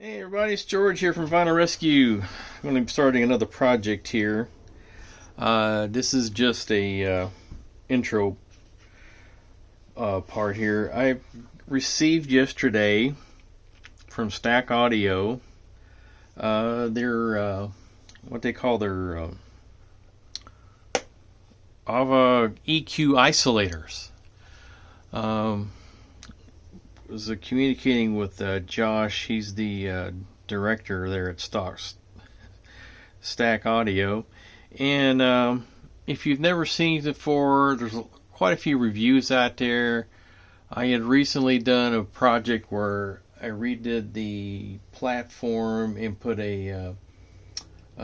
Hey everybody, it's George here from Vinyl Rescue. I'm going to be starting another project here. This is just a intro part here. I received yesterday from Stack Audio their what they call their AUVA EQ isolators. Was communicating with Josh. He's the director there at Stack Audio, and if you've never seen it before, there's quite a few reviews out there. I had recently done a project where I redid the platform and put a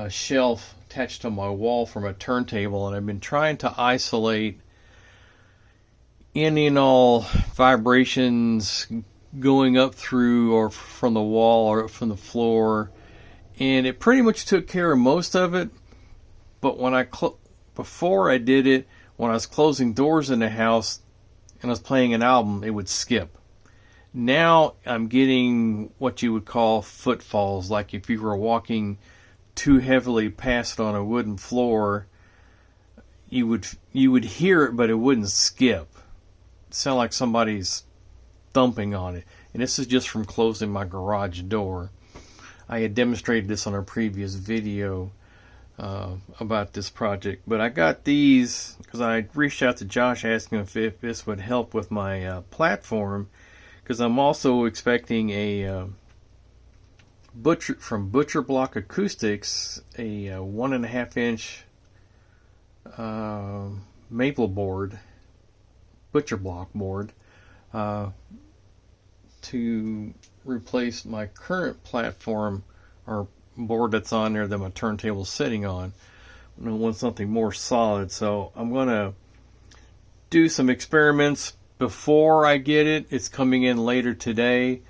shelf attached to my wall from a turntable, and I've been trying to isolate any and all vibrations going up through or from the wall or from the floor, and it pretty much took care of most of it. But when before I did it, when I was closing doors in the house and I was playing an album, it would skip. Now I'm getting what you would call footfalls, like if you were walking too heavily past on a wooden floor, you would hear it, but it wouldn't skip. Sound like somebody's thumping on it, and this is just from closing my garage door. I had demonstrated this on a previous video about this project, but I got these because I reached out to Josh asking if this would help with my platform, because I'm also expecting a from Butcher Block Acoustics, a 1.5 inch maple board, Butcher Block board, to replace my current platform or board that's on there that my turntable's sitting on. I want something more solid, so I'm going to do some experiments before I get it. It's coming in later today.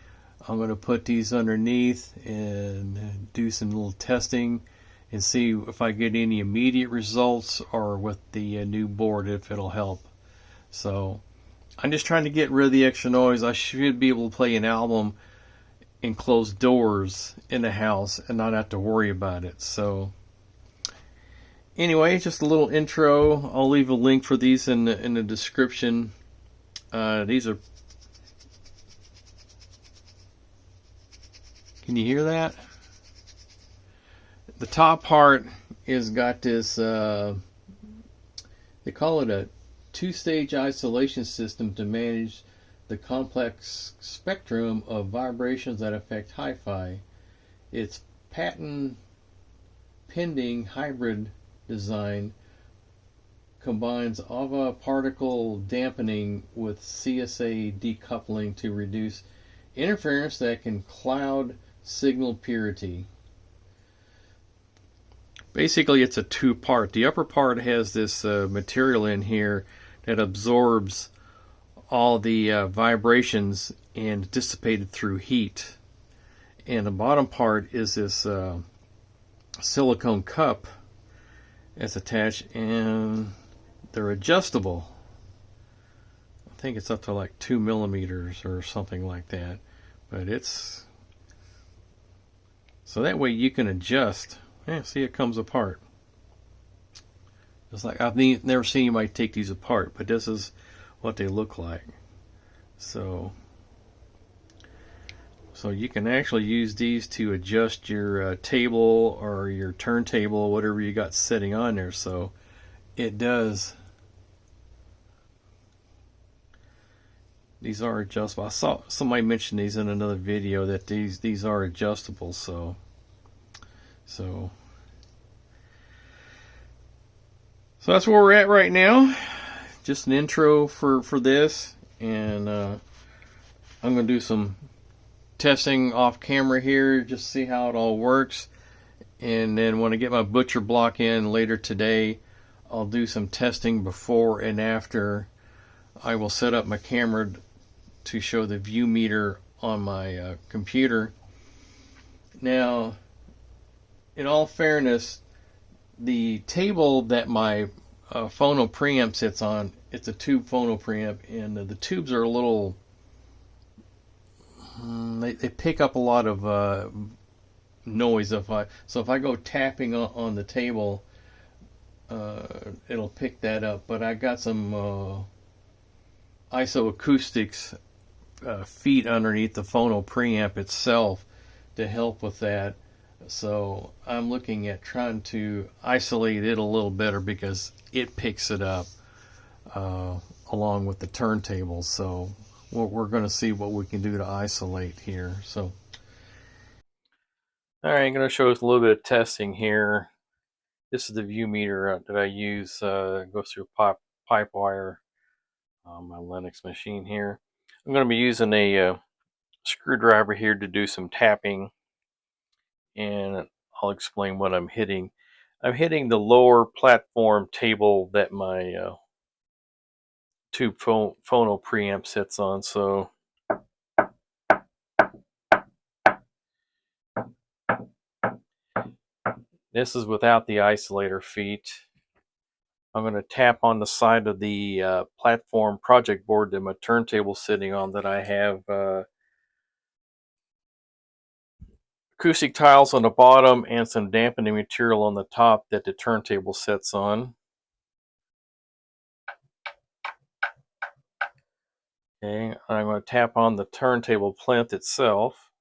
I'm going to put these underneath and do some little testing and see if I get any immediate results, or with the new board if it'll help. So I'm just trying to get rid of the extra noise. I should be able to play an album and close doors in the house and not have to worry about it. So anyway, just a little intro. I'll leave a link for these in the description. These are... Can you hear that? The top part is got this, they call it a two-stage isolation system to manage the complex spectrum of vibrations that affect hi-fi. Its patent pending hybrid design combines AUVA particle dampening with CSA decoupling to reduce interference that can cloud signal purity. Basically, it's a two-part. The upper part has this material in here that absorbs all the vibrations and dissipated through heat. And the bottom part is this silicone cup that's attached, and they're adjustable. I think it's up to like 2 millimeters or something like that. But it's... so that way you can adjust. Yeah, see, it comes apart. It's like, I've never seen anybody take these apart, but this is what they look like. So you can actually use these to adjust your table or your turntable, whatever you got sitting on there. So it does. These are adjustable. I saw somebody mention these in another video, that these are adjustable. So that's where we're at right now. Just an intro for this, and I'm going to do some testing off camera here, just see how it all works. And then when I get my Butcher Block in later today, I'll do some testing before and after. I will set up my camera to show the view meter on my computer. Now, in all fairness, the table that my phono preamp sits on, it's a tube phono preamp, and the tubes are a little they pick up a lot of noise. If I go tapping on the table, it'll pick that up. But I got some Acoustics feet underneath the phono preamp itself to help with that. So I'm looking at trying to isolate it a little better because it picks it up along with the turntables. So we're going to see what we can do to isolate here. So, all right, I'm going to show us a little bit of testing here. This is the view meter that I use. Goes through pipe wire on my Linux machine here. I'm going to be using a screwdriver here to do some tapping, and I'll explain what I'm hitting. I'm hitting the lower platform table that my tube phono preamp sits on. So this is without the isolator feet. I'm going to tap on the side of the platform project board that my turntable's sitting on, that I have acoustic tiles on the bottom and some dampening material on the top that the turntable sits on. Okay, I'm going to tap on the turntable plinth itself.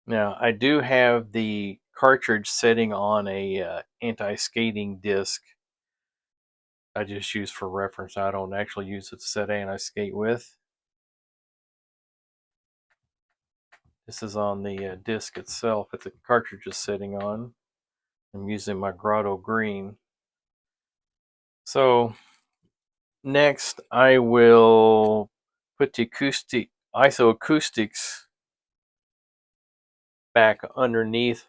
Now, I do have the cartridge sitting on a anti-skating disc. I just use for reference. I don't actually use it to set anti-skate with. This is on the disc itself that the cartridge is sitting on. I'm using my Grotto Green. So next I will put the Acoustics back underneath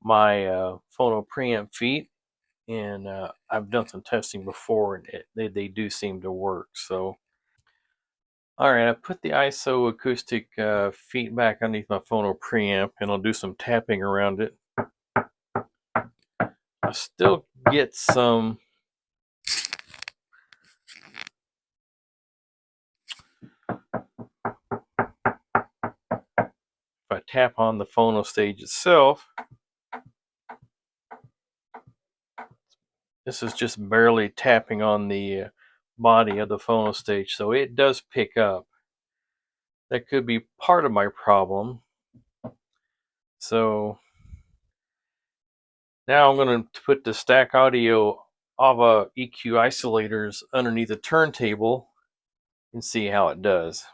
my phono preamp feet, and I've done some testing before, and they do seem to work. So alright, I put the acoustic feet back underneath my phono preamp, and I'll do some tapping around it. I still get some if I tap on the phono stage itself. This is just barely tapping on the body of the phono stage, so it does pick up. That could be part of my problem. So now I'm going to put the Stack Audio AUVA EQ isolators underneath the turntable and see how it does.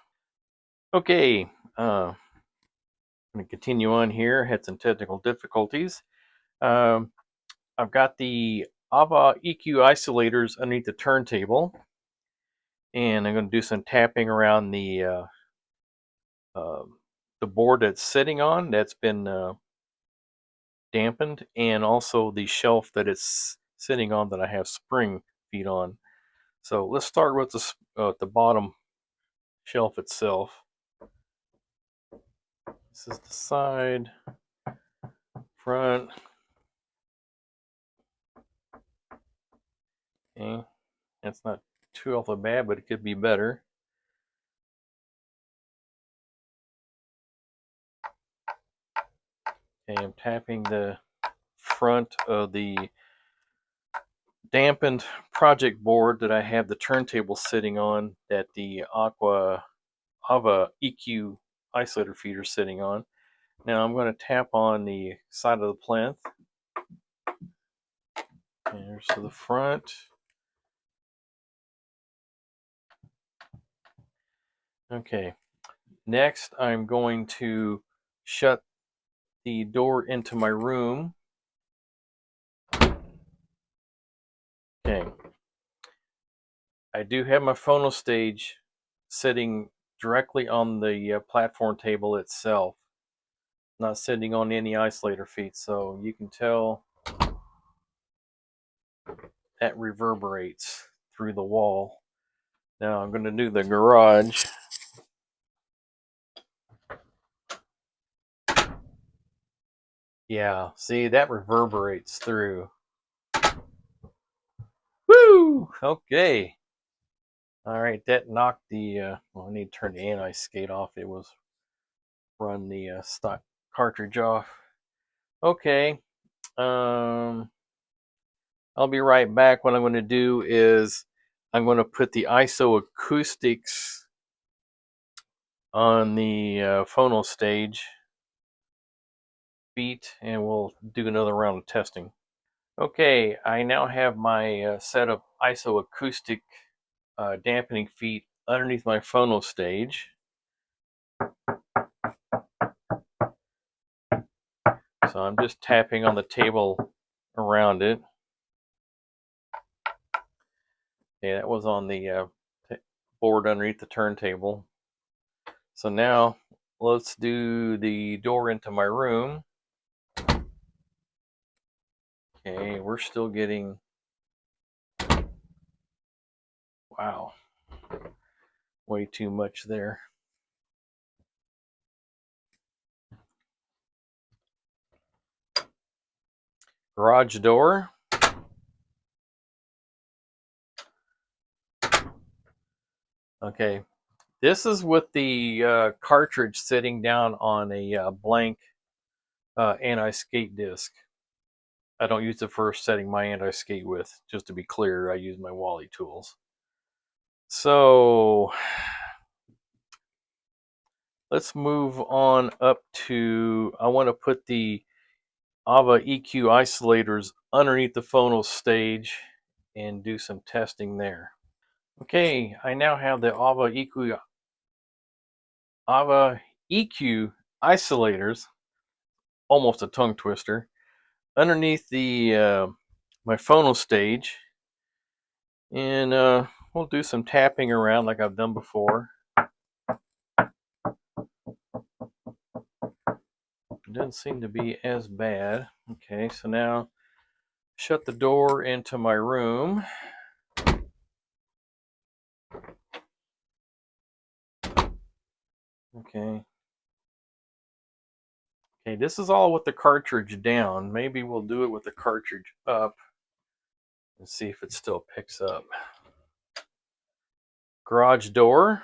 Okay, I'm going to continue on here. Had some technical difficulties. I've got the AUVA EQ isolators underneath the turntable, and I'm going to do some tapping around the board that's sitting on, that's been dampened, and also the shelf that it's sitting on that I have spring feet on. So let's start with the bottom shelf itself. This is the side, front. Okay, that's not too awful bad, but it could be better. Okay, I'm tapping the front of the dampened project board that I have the turntable sitting on, that the AUVA EQ isolator feeder sitting on. Now I'm going to tap on the side of the plinth. There's to the front. Okay, next I'm going to shut the door into my room. Okay, I do have my phono stage sitting directly on the platform table itself, not sitting on any isolator feet, so you can tell that reverberates through the wall. Now I'm going to do the garage. Yeah, see, that reverberates through. Woo! Okay. All right, that knocked the. Well, I need to turn the anti-skate off. It was run the stock cartridge off. Okay. Um, I'll be right back. What I'm going to do is I'm going to put the ISO Acoustics on the phono stage feet, and we'll do another round of testing. Okay, I now have my set of ISO Acoustic dampening feet underneath my phono stage. So I'm just tapping on the table around it. Okay, that was on the board underneath the turntable. So now let's do the door into my room. Okay, we're still getting, wow, way too much there. Garage door. Okay, this is with the cartridge sitting down on a blank anti-skate disc. I don't use it for setting my anti-skate with. Just to be clear, I use my Wally tools. So let's move on up to, I want to put the AUVA EQ isolators underneath the phono stage and do some testing there. Okay, I now have the AUVA EQ isolators, almost a tongue twister, underneath the my phono stage, and we'll do some tapping around like I've done before. It doesn't seem to be as bad. Okay, so now shut the door into my room. Okay. Okay, this is all with the cartridge down. Maybe we'll do it with the cartridge up and see if it still picks up. Garage door.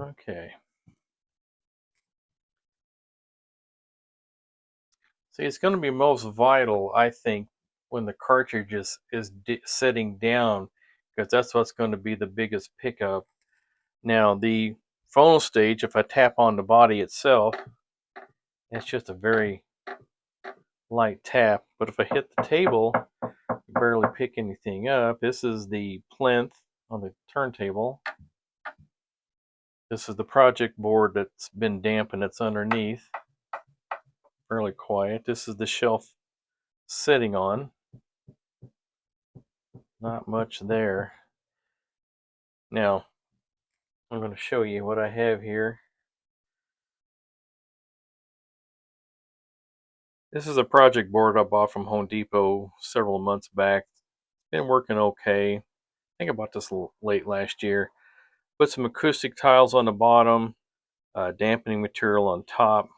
Okay. See, it's going to be most vital, I think, when the cartridge is sitting down, because that's what's going to be the biggest pickup. Now, the phono stage, if I tap on the body itself, it's just a very light tap. But if I hit the table, you barely pick anything up. This is the plinth on the turntable. This is the project board that's been dampened. It's underneath. Fairly quiet. This is the shelf sitting on. Not much there. Now, I'm going to show you what I have here. This is a project board I bought from Home Depot several months back. It's been working okay. I think I bought this late last year. Put some acoustic tiles on the bottom, dampening material on top.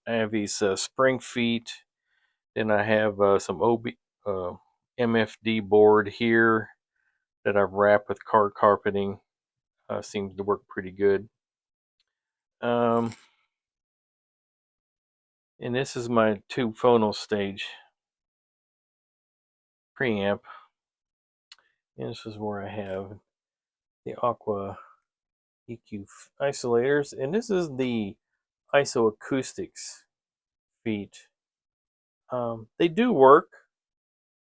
I have these spring feet. Then I have some MFD board here that I've wrapped with car carpeting. Seems to work pretty good. And this is my tube phono stage preamp. And this is where I have the Aqua EQ isolators. And this is the ISO Acoustics feet. They do work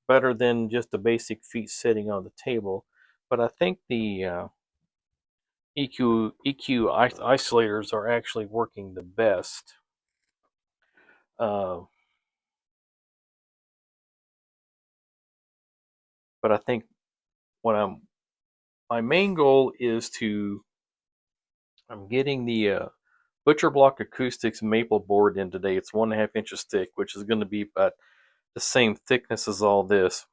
better than just the basic feet sitting on the table. But I think the EQ isolators are actually working the best. But I think my main goal is I'm getting the Butcher Block Acoustics maple board in today. It's 1.5 inches thick, which is going to be about the same thickness as all this.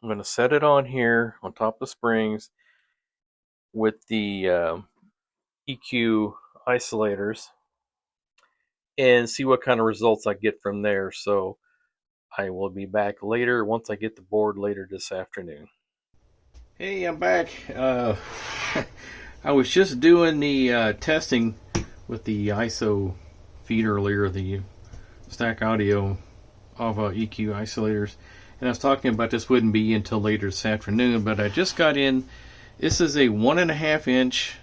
I'm going to set it on here on top of the springs with the EQ isolators and see what kind of results I get from there. So I will be back later once I get the board later this afternoon. Hey, I'm back. I was just doing the testing with the ISO feed earlier, the Stack Audio AUVA EQ isolators, and I was talking about this wouldn't be until later this afternoon, but I just got in. This is a 1.5 inch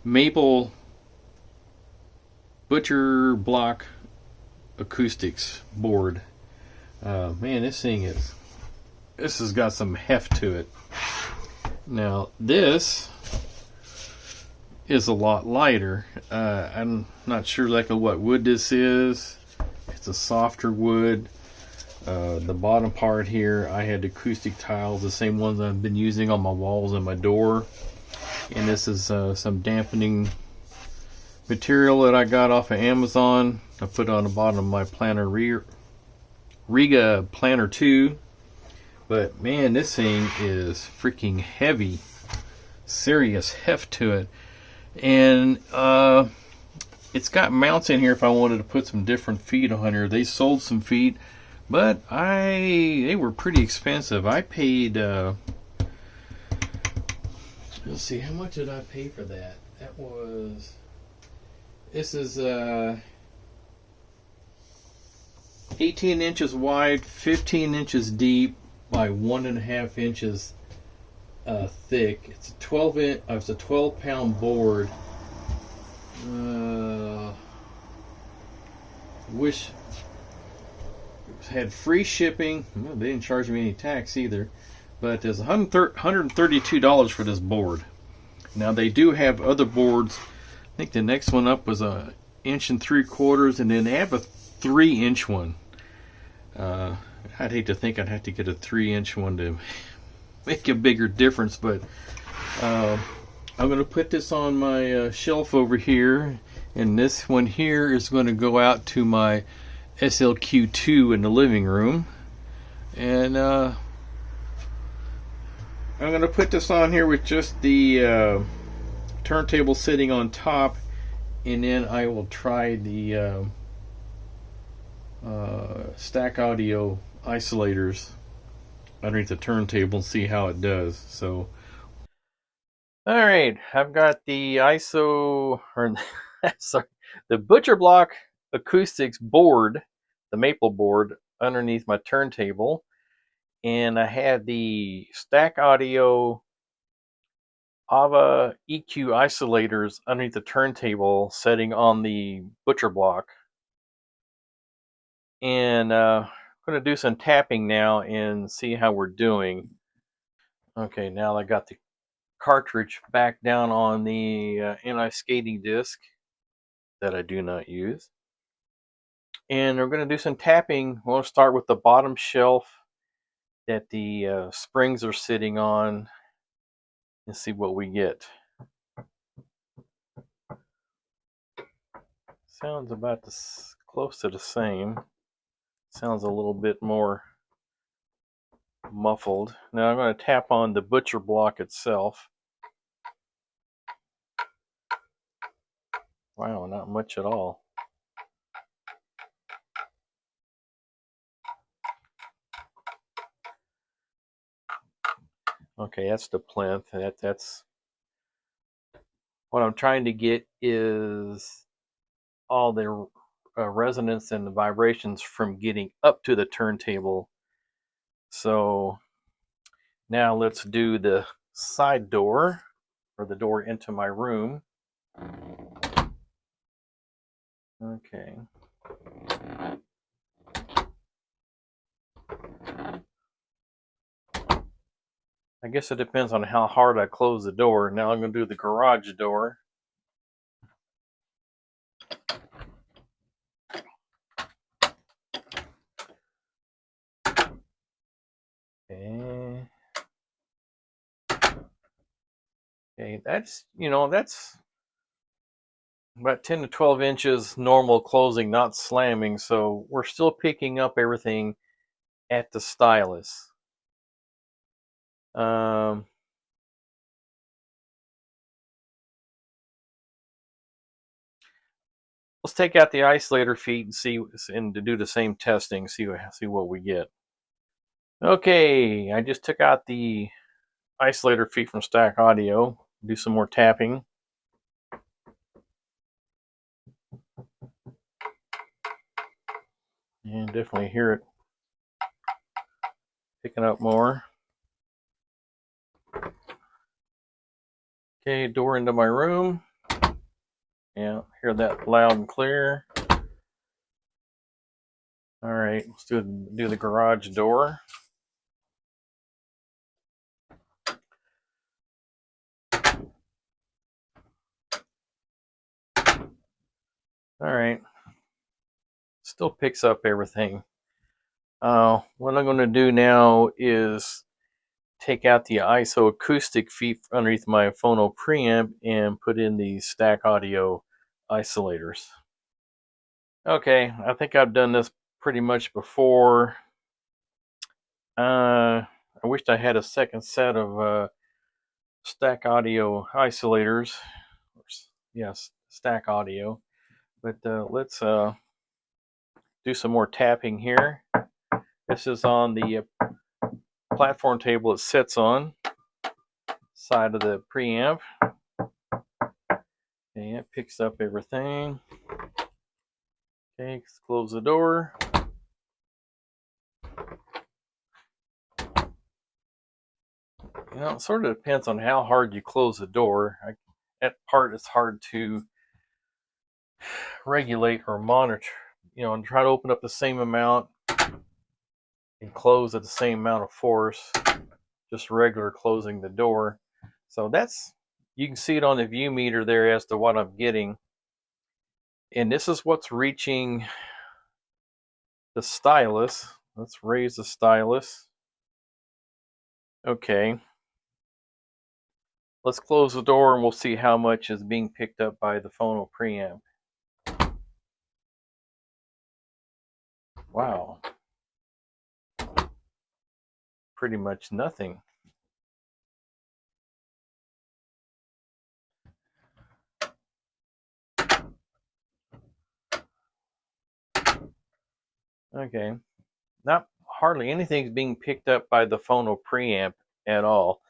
maple butcher block acoustics board. Man, this has got some heft to it. Now this is a lot lighter. I'm not sure exactly what wood this is. It's a softer wood. The bottom part here, I had acoustic tiles, the same ones I've been using on my walls and my door. And this is some dampening material that I got off of Amazon. I put it on the bottom of my planner, Riga Planner 2. But man, this thing is freaking heavy. Serious heft to it. And it's got mounts in here if I wanted to put some different feet on here. They sold some feet, but they were pretty expensive. I paid let's see, how much did I pay for that? This is 18 inches wide, 15 inches deep by 1.5 inches thick. It's a 12-pound board. Wish it had free shipping. Well, they didn't charge me any tax either. But there's $132 for this board. Now they do have other boards. I think the next one up was 1 3/4 inches, and then they have a 3-inch one. I'd hate to think I'd have to get a 3-inch one to make a bigger difference, but I'm going to put this on my shelf over here, and this one here is going to go out to my SLQ2 in the living room. And I'm going to put this on here with just the turntable sitting on top, and then I will try the Stack Audio isolators underneath the turntable and see how it does. So, all right, I've got the sorry, the Butcher Block Acoustics board, the maple board, underneath my turntable, and I have the Stack Audio AUVA EQ isolators underneath the turntable, setting on the Butcher Block, and I'm going to do some tapping now and see how we're doing. Okay, now I got the cartridge back down on the anti-skating disc that I do not use. And we're going to do some tapping. We'll start with the bottom shelf that the springs are sitting on and see what we get. Sounds about close to the same. Sounds a little bit more muffled. Now I'm going to tap on the Butcher Block itself. Wow, not much at all. Okay, that's the plinth. That's what I'm trying to get, is all the resonance and the vibrations from getting up to the turntable. So now let's do the side door, or the door into my room. Okay. I guess it depends on how hard I close the door. Now I'm going to do the garage door. Okay. Okay, that's about 10 to 12 inches normal closing, not slamming, so we're still picking up everything at the stylus. let's take out the isolator feet and see, and to do the same testing, see what we get. Okay, I just took out the isolator feet from Stack Audio. Do some more tapping. And definitely hear it picking up more. Okay, door into my room. Yeah, hear that loud and clear. All right, let's do the garage door. All right, still picks up everything. What I'm going to do now is take out the ISO acoustic feet underneath my phono preamp and put in the Stack Audio isolators. Okay, I think I've done this pretty much before. I wished I had a second set of Stack Audio isolators. Yes, Stack Audio. But let's do some more tapping here. This is on the platform table it sits on, side of the preamp. Okay, it picks up everything. Okay, let's close the door. You know, it sort of depends on how hard you close the door. That part is hard to regulate or monitor. You know, and try to open up the same amount and close at the same amount of force, just regular closing the door. So that's, you can see it on the view meter there as to what I'm getting. And this is what's reaching the stylus. Let's raise the stylus. Okay. Let's close the door and we'll see how much is being picked up by the phono preamp. Wow. Pretty much nothing. Okay. Not hardly anything's being picked up by the phono preamp at all,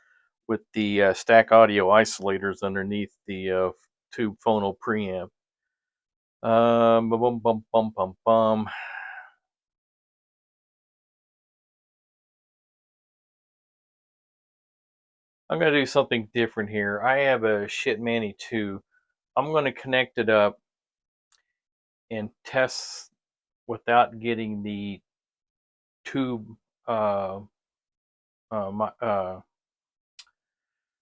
with the Stack Audio isolators underneath the tube phono preamp. Bum bum bum bum bum bum. I'm going to do something different here. I have a Shitmani 2. I'm going to connect it up and test without getting the tube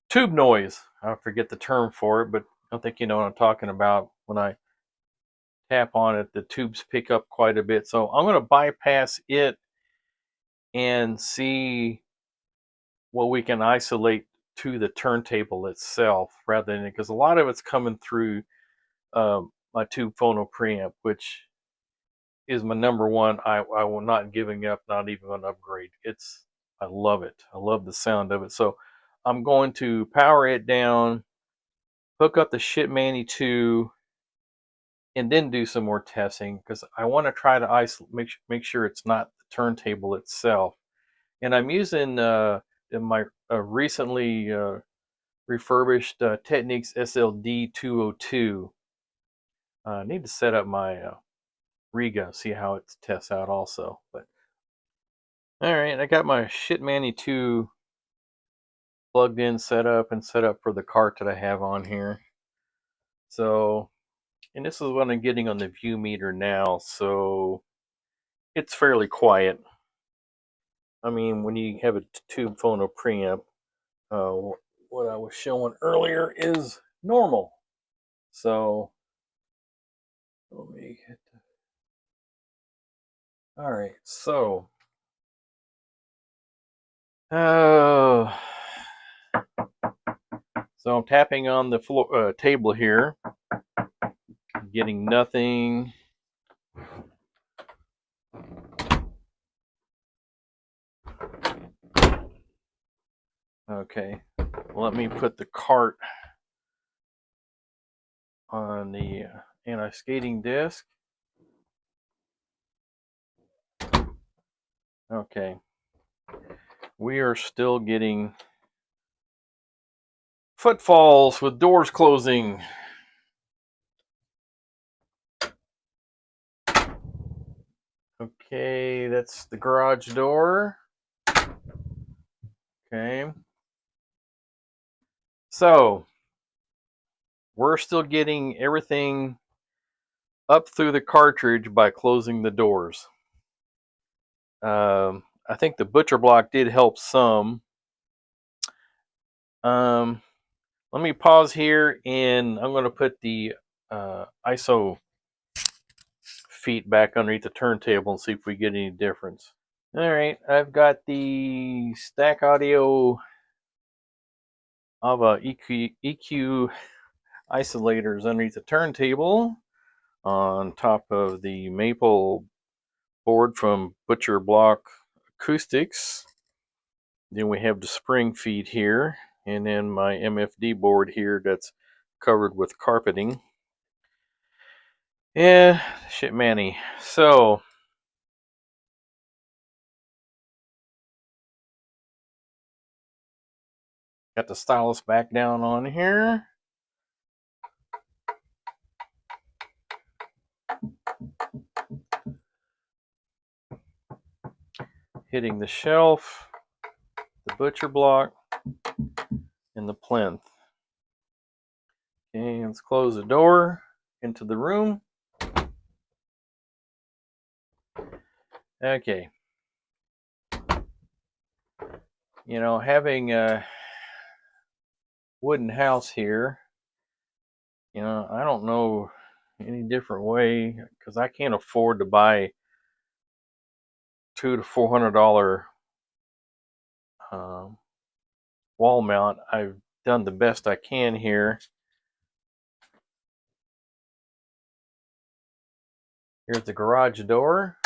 tube noise. I forget the term for it, but I think you know what I'm talking about. When I tap on it, the tubes pick up quite a bit. So I'm going to bypass it and see what we can isolate to the turntable itself, rather than, because a lot of it's coming through my tube phono preamp, which is my number one. I will not giving up, not even an upgrade. I love it. I love the sound of it. So I'm going to power it down, hook up the Shitmani 2, and then do some more testing, because I want to try to make sure it's not the turntable itself. And I'm using in my recently refurbished Technics SLD 202. I need to set up my Riga, see how it tests out also. But all right, I got my Shitmani 2 plugged in, set up for the cart that I have on here. So, and this is what I'm getting on the view meter now, so it's fairly quiet. I mean, when you have a tube phono preamp, what I was showing earlier is normal. So let me hit. All right, so so I'm tapping on the floor table here, getting nothing. Okay, well, let me put the cart on the anti-skating disc. Okay. We are still getting footfalls with doors closing. Okay, that's the garage door. Okay. So, we're still getting everything up through the cartridge by closing the doors. I think the butcher block did help some. Let me pause here, and I'm going to put the ISO feet back underneath the turntable and see if we get any difference. All right, I've got the Stack Audio AUVA EQ isolators underneath the turntable on top of the maple board from Butcher Block Acoustics. Then we have the spring feet here, and then my MFD board here that's covered with carpeting. Yeah, shit manny. So, got the stylus back down on here. Hitting the shelf, the butcher block, and the plinth. Okay, let's close the door into the room. Okay. You know, having a wooden house here, you know, I don't know any different way because I can't afford to buy $200 to $400 wall mount. I've done the best I can here. Here's the garage door.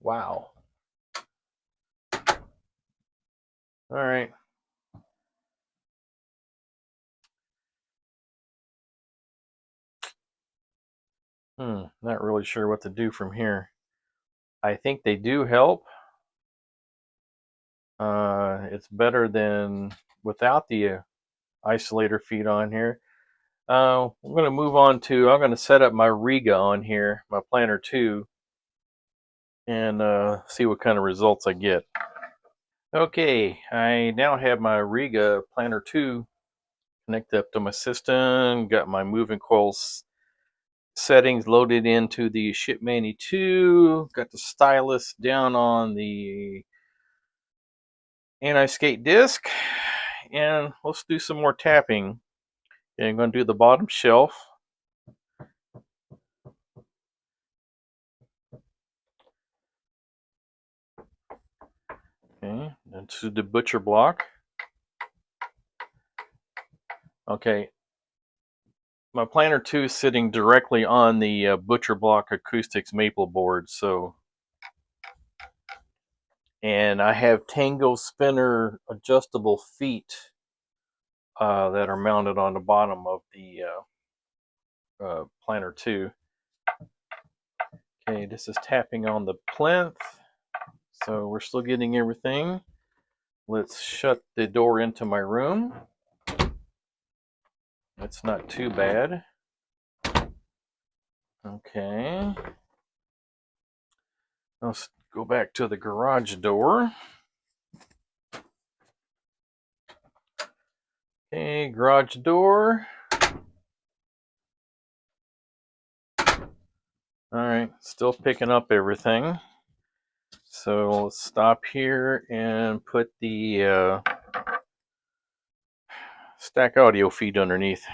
Wow. All right. Not really sure what to do from here. I think they do help. It's better than without the isolator feet on here. I'm going to move on to, I'm going to set up my Riga on here, my Planner 2, and see what kind of results I get. Okay, I now have my Riga Planner 2 connected up to my system, got my moving coils settings loaded into the Shipmany 2, got the stylus down on the anti-skate disc, and let's do some more tapping. Okay, I'm going to do the bottom shelf. Okay, and to the butcher block. Okay, my Planner 2 is sitting directly on the Butcher Block Acoustics maple board, so, and I have Tango spinner adjustable feet that are mounted on the bottom of the Planner 2. Okay, this is tapping on the plinth, so we're still getting everything. Let's shut the door into my room. That's not too bad. Okay. Let's go back to the garage door. Okay, garage door. Alright, still picking up everything. So let's stop here and put the Stack Audio feet underneath.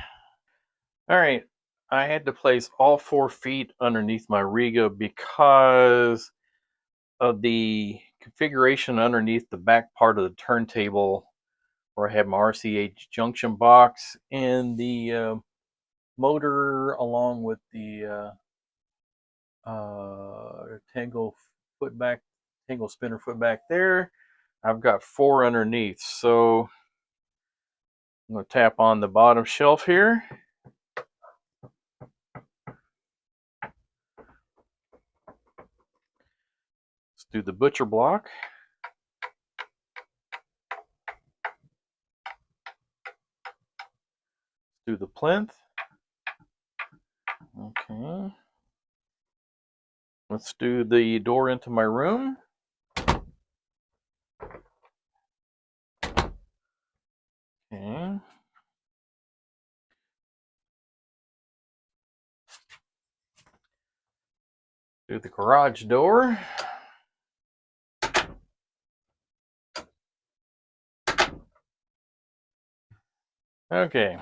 Alright, I had to place all 4 feet underneath my Riga because of the configuration underneath the back part of the turntable where I have my RCH junction box and the motor along with the tango spinner foot back there. I've got 4 underneath, so I'm going to tap on the bottom shelf here. do the butcher block. Do the plinth. Okay. Let's do the door into my room. Okay. Do the garage door. Okay.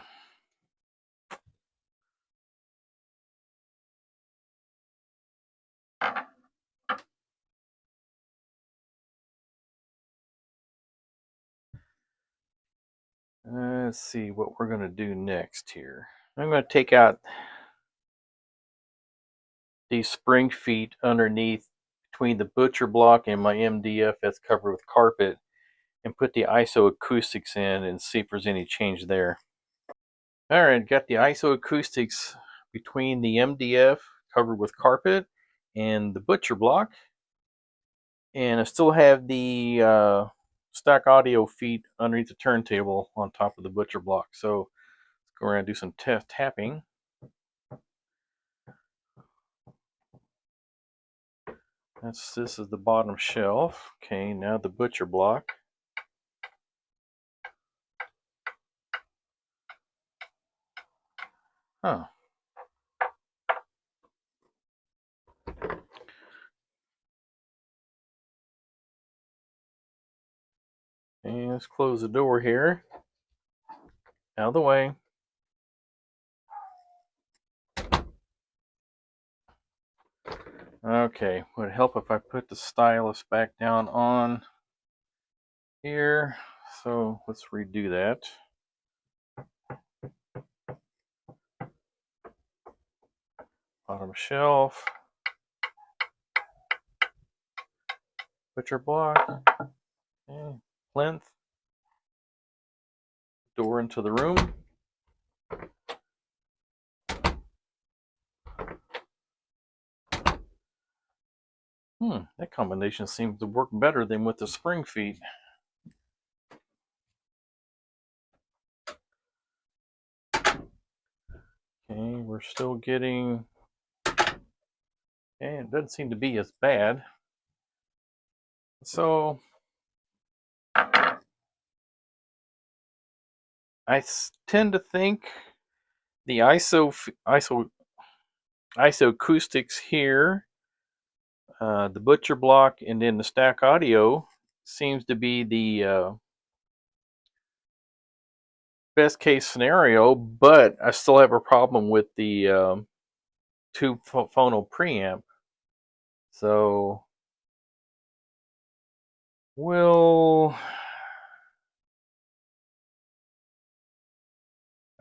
Let's see what we're going to do next here. I'm going to take out these spring feet underneath between the butcher block and my MDF that's covered with carpet, and put the ISO Acoustics in and see if there's any change there. Alright, got the ISO Acoustics between the MDF covered with carpet and the butcher block, and I still have the stock audio feet underneath the turntable on top of the butcher block. So let's go around and do some tapping. This is the bottom shelf. Okay, now the butcher block. Huh. And let's close the door here. Out of the way. Okay, would it help if I put the stylus back down on here? So let's redo that. Bottom shelf. Butcher block. Okay. Plinth. Door into the room. That combination seems to work better than with the spring feet. Okay, we're still getting... Okay, it doesn't seem to be as bad. So I tend to think the ISO Acoustics here, the butcher block, and then the stack audio seems to be the best case scenario, but I still have a problem with the tube phono preamp. So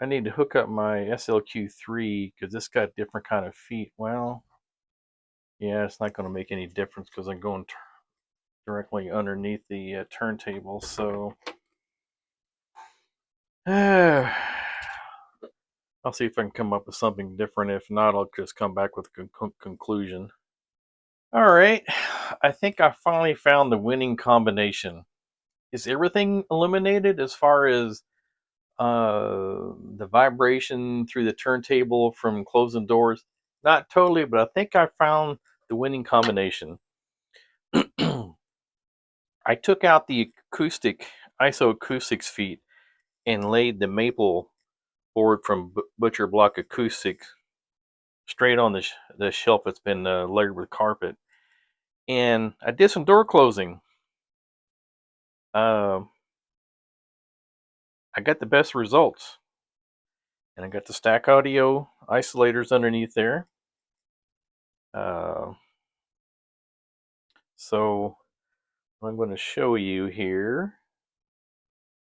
I need to hook up my SLQ3 because this got different kind of feet. Well, yeah, it's not going to make any difference because I'm going directly underneath the turntable. So I'll see if I can come up with something different. If not, I'll just come back with a conclusion. All right, I think I finally found the winning combination. Is everything eliminated as far as the vibration through the turntable from closing doors? Not totally, but I think I found the winning combination. I took out the ISO Acoustics feet and laid the maple board from Butcher Block Acoustics straight on the shelf that's been layered with carpet. And I did some door closing. I got the best results. And I got the stack audio isolators underneath there. So I'm going to show you here.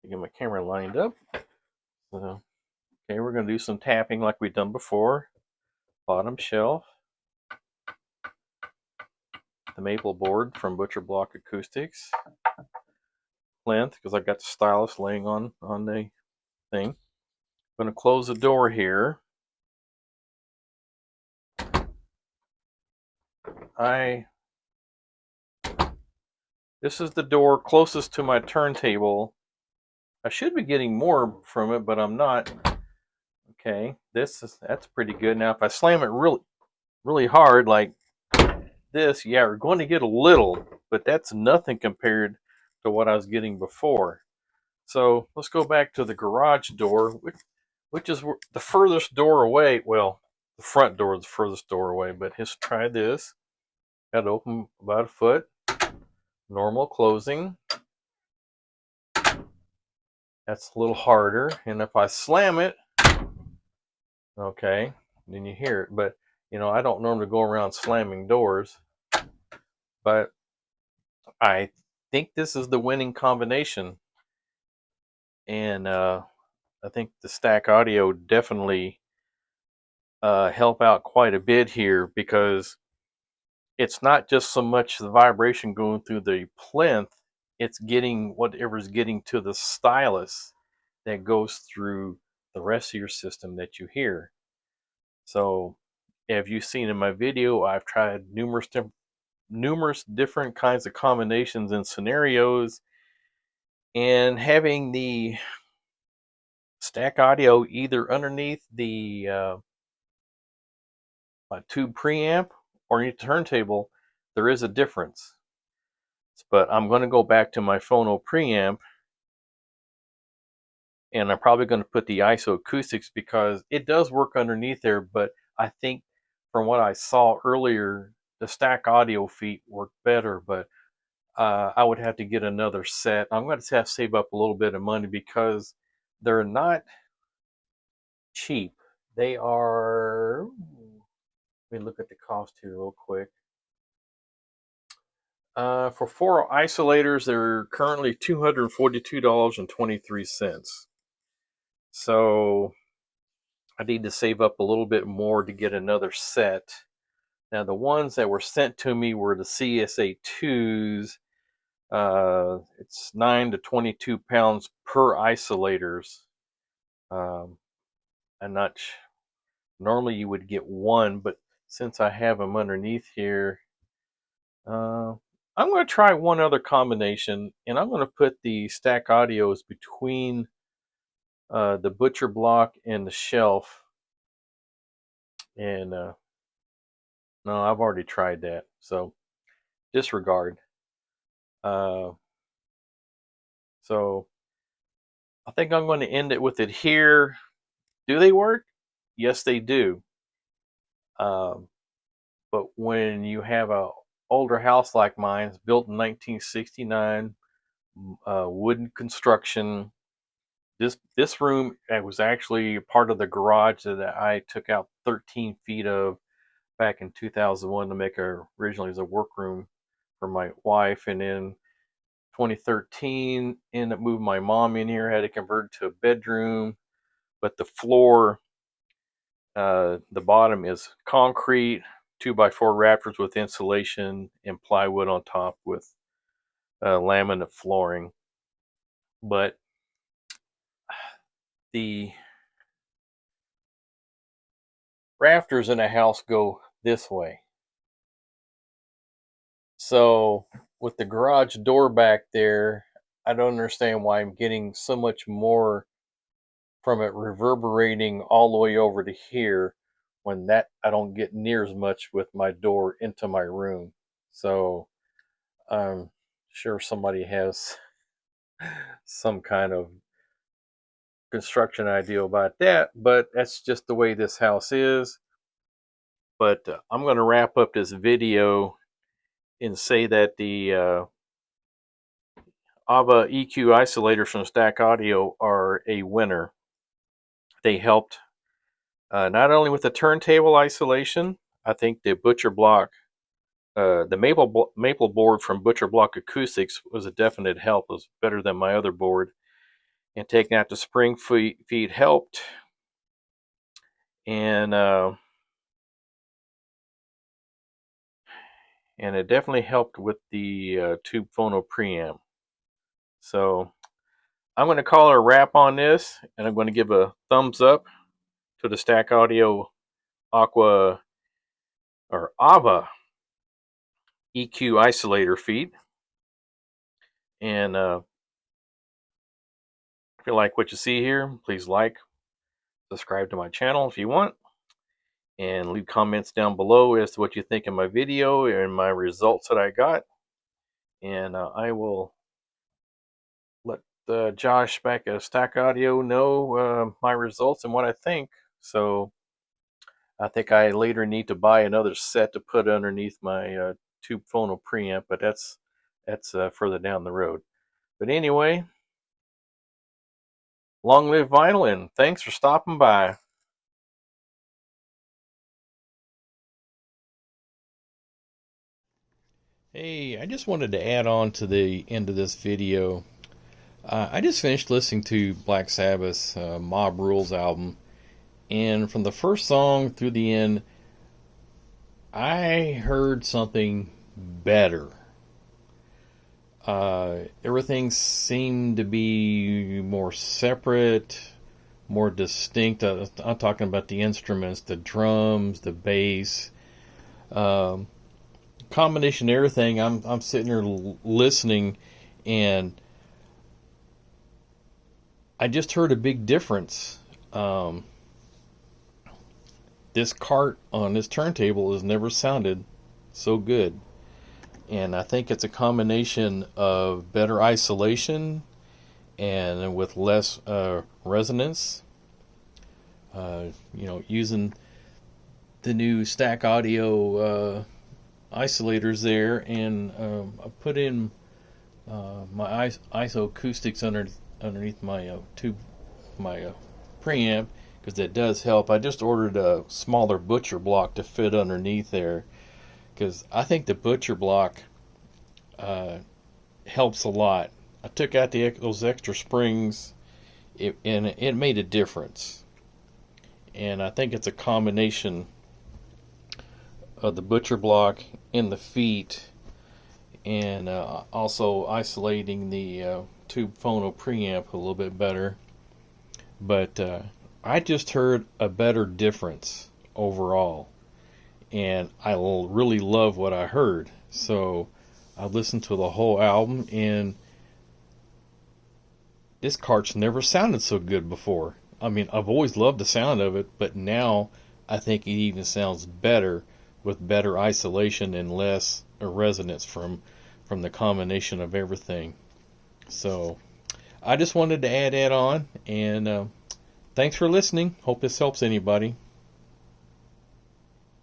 Get my camera lined up. So, okay, we're going to do some tapping like we've done before. Bottom shelf. The maple board from Butcher Block Acoustics. Plinth, because I got the stylus laying on the thing. I'm going to close the door here. I This is the door closest to my turntable. I should be getting more from it, but I'm not. Okay, that's pretty good. Now, if I slam it really hard like this, yeah, we're going to get a little, but that's nothing compared to what I was getting before. So let's go back to the garage door, which is the furthest door away. Well, the front door is the furthest door away, but let's try this. Got to open about a foot. Normal closing. That's a little harder. And if I slam it, okay, then you hear it. But, I don't normally go around slamming doors. But I think this is the winning combination. And I think the stack audio definitely help out quite a bit here, because it's not just so much the vibration going through the plinth, it's getting whatever's getting to the stylus that goes through the rest of your system that you hear. So, if you've seen in my video, I've tried numerous different kinds of combinations and scenarios, and having the stack audio either underneath the tube preamp or your turntable, there is a difference. But I'm going to go back to my phono preamp, and I'm probably going to put the ISO Acoustics because it does work underneath there. But I think from what I saw earlier, the stack audio feet work better. But I would have to get another set. I'm going to have to save up a little bit of money because they're not cheap. They are. Let me look at the cost here real quick. For 4 isolators, they're currently $242.23. So I need to save up a little bit more to get another set. Now, the ones that were sent to me were the CSA2s. It's 9 to 22 pounds per isolators. I'm not. Normally you would get one, but since I have them underneath here, I'm going to try one other combination, and I'm going to put the stack audios between the butcher block and the shelf. And no, I've already tried that, so disregard. So I think I'm going to end it with it here. Do they work? Yes, they do. But when you have a older house like mine, it's built in 1969, wooden construction. This room, it was actually part of the garage that I took out 13 feet of back in 2001 to make originally as a workroom for my wife, and then 2013 ended up moving my mom in here, had it converted to a bedroom, but the floor, the bottom is concrete 2x4 rafters with insulation and plywood on top with laminate flooring. But the rafters in a house go this way. So with the garage door back there, I don't understand why I'm getting so much more from it reverberating all the way over to here, when that I don't get near as much with my door into my room. So I'm sure somebody has some kind of construction idea about that, but that's just the way this house is. But I'm going to wrap up this video and say that the AUVA EQ isolators from Stack Audio are a winner. They helped not only with the turntable isolation. I think the Butcher Block, the maple board from Butcher Block Acoustics was a definite help. It was better than my other board. And taking out the spring feet helped. And it definitely helped with the tube phono preamp. So I'm going to call it a wrap on this, and I'm going to give a thumbs up to the Stack Audio AUVA EQ isolator feet. And if you like what you see here, please like, subscribe to my channel if you want, and leave comments down below as to what you think of my video and my results that I got. And I will let Josh back at Stack Audio know my results and what I think. So I think I later need to buy another set to put underneath my tube phono preamp, but that's further down the road. But anyway, long live vinyl, and thanks for stopping by. Hey, I just wanted to add on to the end of this video. I just finished listening to Black Sabbath's Mob Rules album, and from the first song through the end, I heard something better. Everything seemed to be more separate, more distinct. I'm talking about the instruments, the drums, the bass, combination of everything. I'm sitting here listening, and I just heard a big difference. This cart on this turntable has never sounded so good. And I think it's a combination of better isolation and with less resonance. Using the new Stack Audio isolators there, and I put in my ISO Acoustics underneath my my preamp, because that does help. I just ordered a smaller butcher block to fit underneath there, because I think the butcher block helps a lot. I took out those extra springs, and it made a difference. And I think it's a combination of the butcher block and the feet, and also isolating the tube phono preamp a little bit better. But I just heard a better difference overall, and I really love what I heard. So I listened to the whole album, and this cart's never sounded so good before. I mean, I've always loved the sound of it, but now I think it even sounds better with better isolation and less resonance from the combination of everything. So I just wanted to add that on, and thanks for listening. Hope this helps anybody.